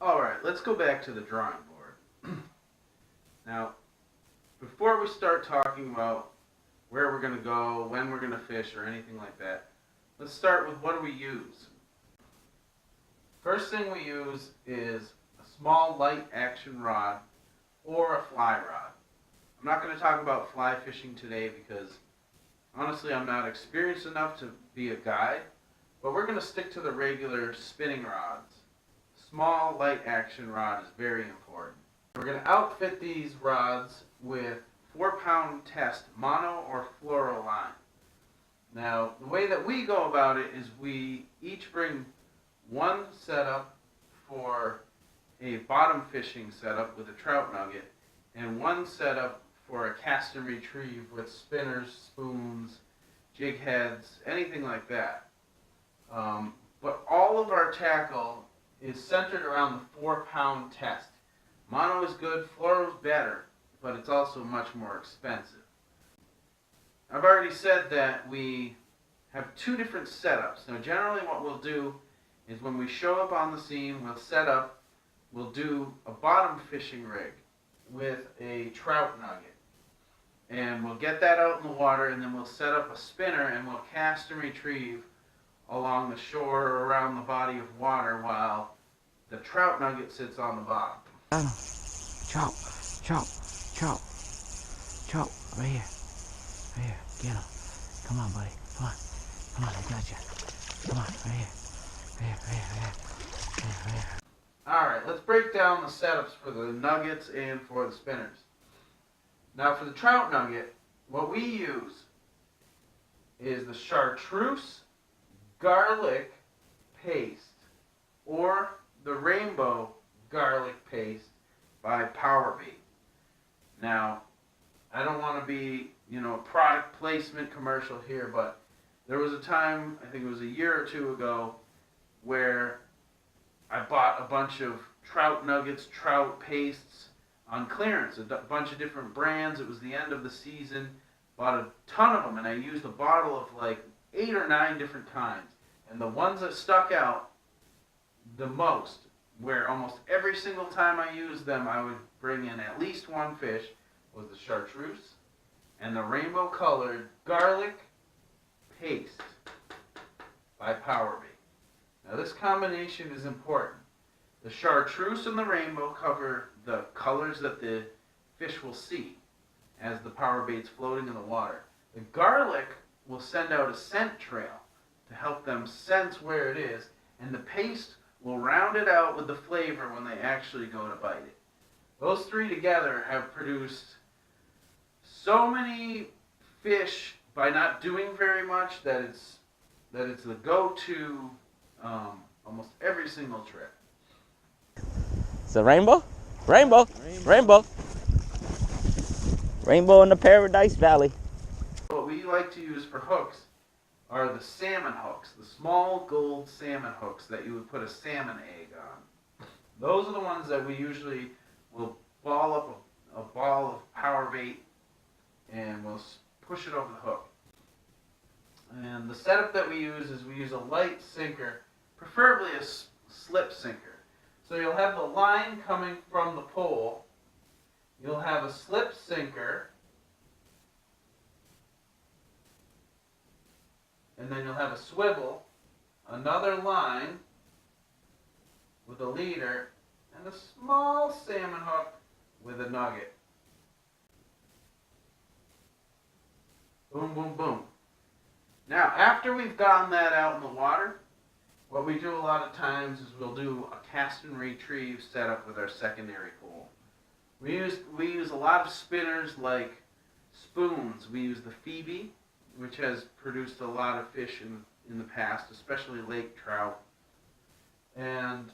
Alright, let's go back to the drawing board. Now, before we start talking about where we're going to go, when we're going to fish, or anything like that, let's start with what do we use. First thing we use is a small light action rod or a fly rod. I'm not going to talk about fly fishing today because honestly I'm not experienced enough to be a guide, but we're going to stick to the regular spinning rods. Small light action rod is very important. We're going to outfit these rods with 4-pound test mono or fluoro line. Now the way that we go about it is we each bring one setup for a bottom fishing setup with a trout nugget and one setup for a cast and retrieve with spinners, spoons, jig heads, anything like that. But all of our tackle is centered around the 4-pound test. Mono is good, fluoro is better, but it's also much more expensive. I've already said that we have two different setups. Now generally what we'll do is when we show up on the scene, we'll set up, we'll do a bottom fishing rig with a trout nugget. And we'll get that out in the water, and then we'll set up a spinner and we'll cast and retrieve along the shore or around the body of water while the trout nugget sits on the bottom. Trout, trout, trout, trout, right here, get him. Come on, buddy, come on, I got you. Come on, right here. Alright, let's break down the setups for the nuggets and for the spinners. Now for the trout nugget, what we use is the chartreuse garlic paste or the rainbow garlic paste by Powerbait. Now, I don't want to be, a product placement commercial here, but there was a time, I think it was a year or two ago, where I bought a bunch of trout nuggets, trout pastes on clearance, a bunch of different brands. It was the end of the season, bought a ton of them, and I used a bottle of like 8 or 9 different kinds. And the ones that stuck out the most, where almost every single time I used them I would bring in at least one fish, was the chartreuse and the rainbow colored garlic paste by Powerbait. Now this combination is important. The chartreuse and the rainbow cover the colors that the fish will see as the Powerbait's floating in the water. The garlic will send out a scent trail to help them sense where it is, and the paste will round it out with the flavor when they actually go to bite it. Those three together have produced so many fish by not doing very much that it's the go-to almost every single trip. It's a rainbow? Rainbow in the Paradise Valley. What we like to use for hooks are the salmon hooks, the small gold salmon hooks that you would put a salmon egg on. Those are the ones that we usually will ball up a ball of Powerbait and we'll push it over the hook. And the setup that we use is we use a light sinker, preferably a slip sinker. So you'll have the line coming from the pole, you'll have a slip sinker, and then you'll have a swivel, another line with a leader, and a small salmon hook with a nugget. Boom, boom, boom. Now, after we've gotten that out in the water, what we do a lot of times is we'll do a cast and retrieve setup with our secondary pole. We use a lot of spinners like spoons. We use the Phoebe, which has produced a lot of fish in the past, especially lake trout. And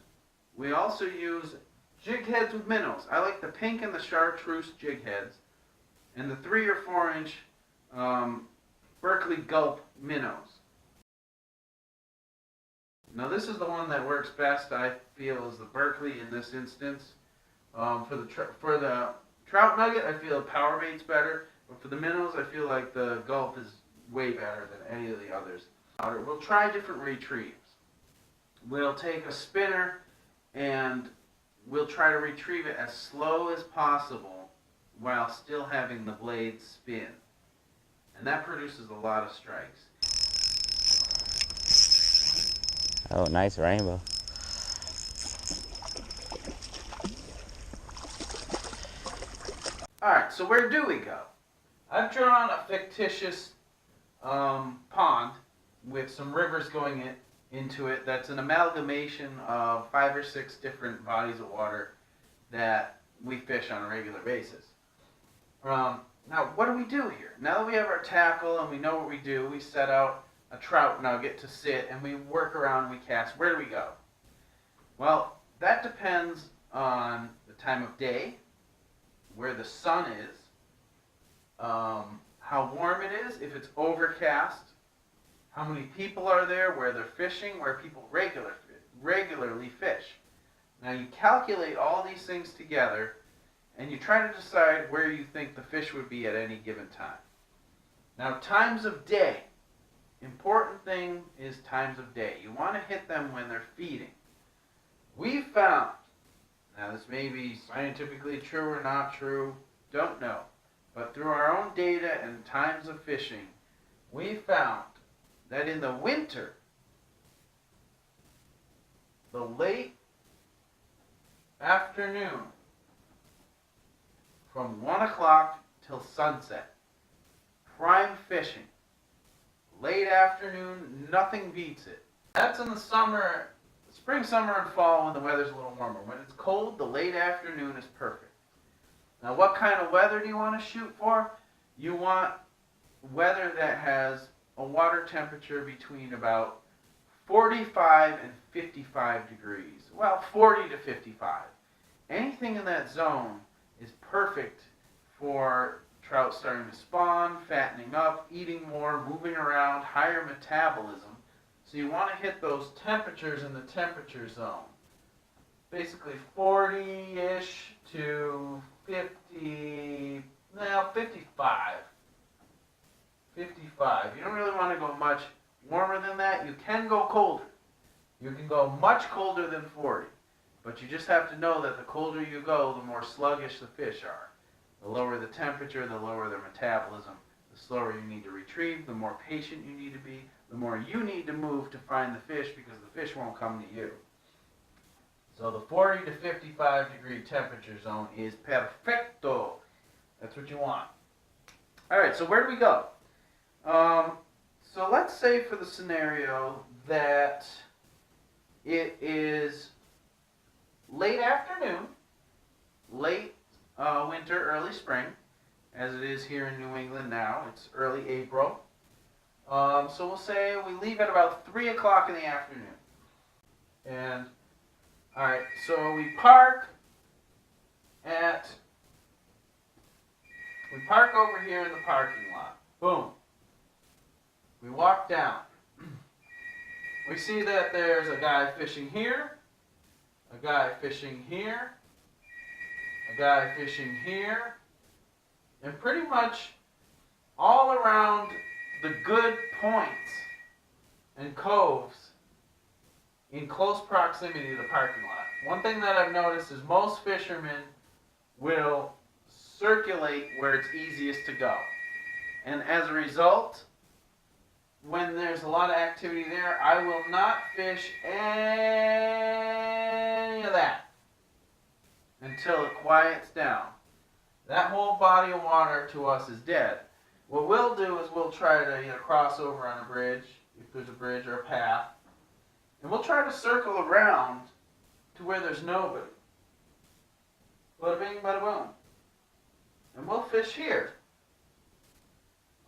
we also use jig heads with minnows. I like the pink and the chartreuse jig heads, and the 3 or 4 inch Berkeley Gulp minnows. Now this is the one that works best, I feel, is the Berkeley in this instance. For the trout nugget, I feel Powerbait's better, but for the minnows, I feel like the Gulp is way better than any of the others. We'll try different retrieves. We'll take a spinner and we'll try to retrieve it as slow as possible while still having the blade spin. And that produces a lot of strikes. Oh, nice rainbow. Alright, so where do we go? I've drawn a fictitious pond with some rivers going into it that's an amalgamation of 5 or 6 different bodies of water that we fish on a regular basis. Now, what do we do here? Now that we have our tackle and we know what we do, we set out a trout nugget to sit and we work around, we cast. Where do we go? Well, that depends on the time of day, where the sun is, how warm it is, if it's overcast, how many people are there, where they're fishing, where people regularly fish. Now you calculate all these things together and you try to decide where you think the fish would be at any given time. Now, times of day. Important thing is times of day. You want to hit them when they're feeding. We found, now this may be scientifically true or not true, don't know, but through our own data and times of fishing, we found that in the winter, the late afternoon, from 1 o'clock till sunset, prime fishing. Late afternoon, nothing beats it. That's in the summer, spring, summer, and fall when the weather's a little warmer. When it's cold, the late afternoon is perfect. Now, what kind of weather do you want to shoot for? You want weather that has a water temperature between about 45 and 55 degrees. Well, 40 to 55. Anything in that zone is perfect for trout starting to spawn, fattening up, eating more, moving around, higher metabolism. So you want to hit those temperatures in the temperature zone. Basically 40-ish to 50, now 55. 55. You don't really want to go much warmer than that. You can go colder. You can go much colder than 40. But you just have to know that the colder you go, the more sluggish the fish are. The lower the temperature, the lower their metabolism, the slower you need to retrieve, the more patient you need to be, the more you need to move to find the fish because the fish won't come to you. So the 40 to 55 degree temperature zone is perfecto. That's what you want. All right, so where do we go? So let's say for the scenario that it is late afternoon, late winter, early spring, as it is here in New England now. It's early April. So we'll say we leave at about 3 o'clock in the afternoon. And, alright, so we park over here in the parking lot. Boom. We walk down. We see that there's a guy fishing here, a guy fishing here, a guy fishing here, and pretty much all around the good points and coves in close proximity to the parking lot. One thing that I've noticed is most fishermen will circulate where it's easiest to go. And as a result, when there's a lot of activity there, I will not fish any of that until it quiets down. That whole body of water to us is dead. What we'll do is we'll try to cross over on a bridge, if there's a bridge or a path, and we'll try to circle around to where there's nobody. Bada bing, bada boom. And we'll fish here,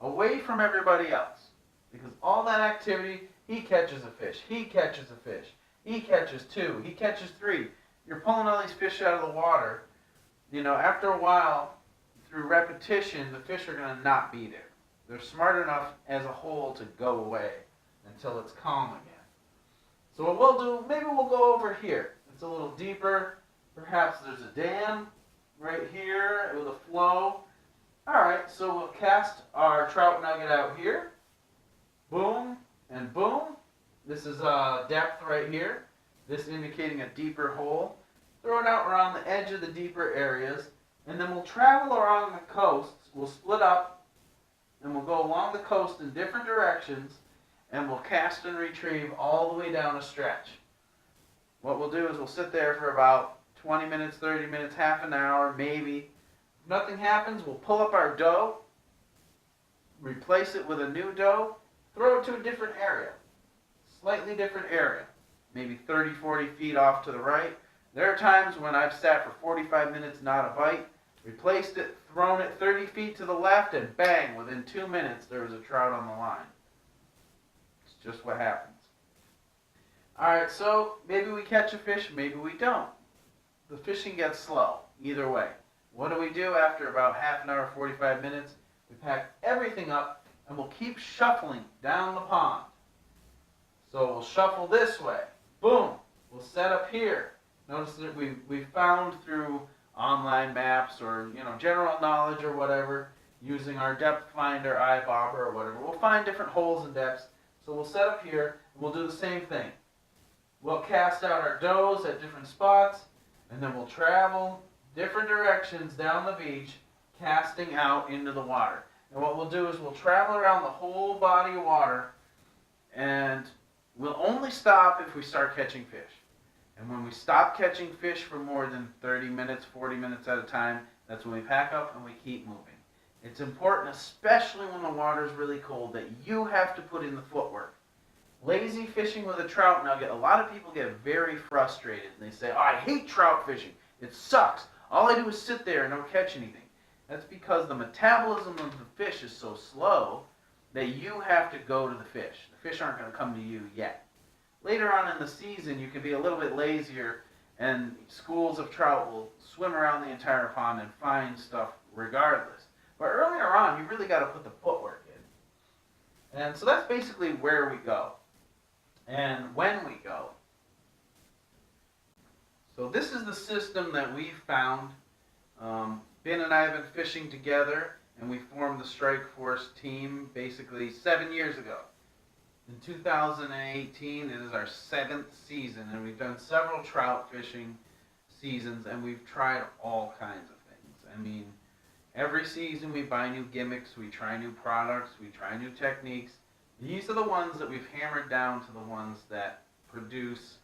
away from everybody else. Because all that activity, he catches a fish, he catches a fish, he catches 2, he catches 3. You're pulling all these fish out of the water. After a while, through repetition, the fish are going to not be there. They're smart enough as a whole to go away until it's calm again. So what we'll do, maybe we'll go over here. It's a little deeper. Perhaps there's a dam right here with a flow. Alright, so we'll cast our trout nugget out here. Boom and boom. This is depth right here. This indicating a deeper hole. throw it out around the edge of the deeper areas, and then we'll travel along the coasts. We'll split up, and we'll go along the coast in different directions, and we'll cast and retrieve all the way down a stretch. What we'll do is we'll sit there for about 20 minutes, 30 minutes, half an hour, maybe. If nothing happens, we'll pull up our dough, replace it with a new dough, throw it to a different area, slightly different area, maybe 30, 40 feet off to the right. There are times when I've sat for 45 minutes, not a bite, replaced it, thrown it 30 feet to the left, and bang, within 2 minutes there was a trout on the line. It's just what happens. Alright, so maybe we catch a fish, maybe we don't. The fishing gets slow, either way. What do after about half an hour, 45 minutes? We pack everything up and we'll keep shuffling down the pond. So we'll shuffle this way. Boom! We'll set up here. Notice that we found through online maps or general knowledge or whatever, using our depth finder, iBobber or whatever, we'll find different holes and depths. So we'll set up here and we'll do the same thing. We'll cast out our doughs at different spots, and then we'll travel different directions down the beach, casting out into the water. And what we'll do is we'll travel around the whole body of water, and we'll only stop if we start catching fish. And when we stop catching fish for more than 30 minutes, 40 minutes at a time, that's when we pack up and we keep moving. It's important, especially when the water is really cold, that you have to put in the footwork. Lazy fishing with a trout nugget, a lot of people get very frustrated. And they say, oh, I hate trout fishing. It sucks. All I do is sit there and don't catch anything. That's because the metabolism of the fish is so slow that you have to go to the fish. The fish aren't going to come to you yet. Later on in the season, you can be a little bit lazier, and schools of trout will swim around the entire pond and find stuff regardless. But earlier on, you really got to put the footwork in. And so that's basically where we go and when we go. So this is the system that we found. Ben and I have been fishing together, and we formed the Strike Force team basically 7 years ago. In 2018, it is our 7th season, and we've done several trout fishing seasons, and we've tried all kinds of things. I mean, every season we buy new gimmicks, we try new products, we try new techniques. These are the ones that we've hammered down to the ones that produce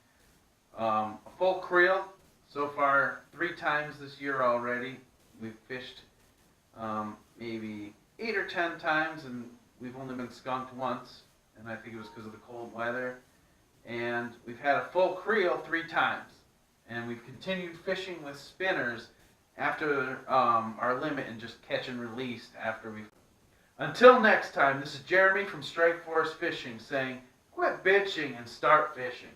a full creel. So far, 3 times this year already. We've fished maybe 8 or 10 times, and we've only been skunked once, and I think it was because of the cold weather. And we've had a full creel 3 times, and we've continued fishing with spinners after our limit and just catch and release after we've... Until next time, this is Jeremy from Strike Force Fishing saying, quit bitching and start fishing.